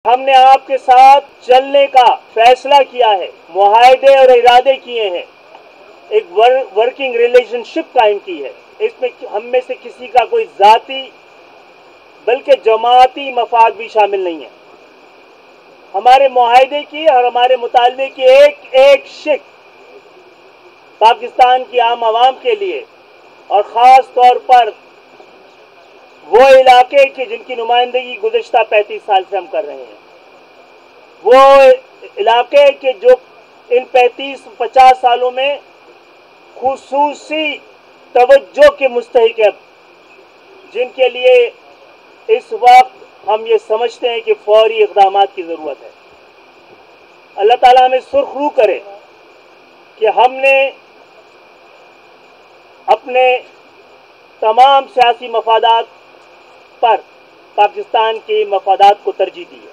हमने आपके साथ चलने का फैसला किया है, मुआहदे और इरादे किए हैं, एक वर्किंग रिलेशनशिप कायम की है। इसमें हम में से किसी का कोई ज़ाती बल्कि जमाती मफाद भी शामिल नहीं है। हमारे मुआहदे की और हमारे मुतालबे की एक एक शिक पाकिस्तान की आम आवाम के लिए और ख़ास तौर पर वो इलाके के जिनकी नुमाइंदगी गुज़श्ता 35 साल से हम कर रहे हैं, वो इलाके के जो इन 35-50 सालों में खुसूसी तवज्जो के मुस्तहिक है, जिनके लिए इस वक्त हम ये समझते हैं कि फौरी इक़दामात की ज़रूरत है। अल्लाह ताला हमें सुरखरू करे कि हमने अपने तमाम सियासी मफादात पर पाकिस्तान के मफादात को तरजीह दी है।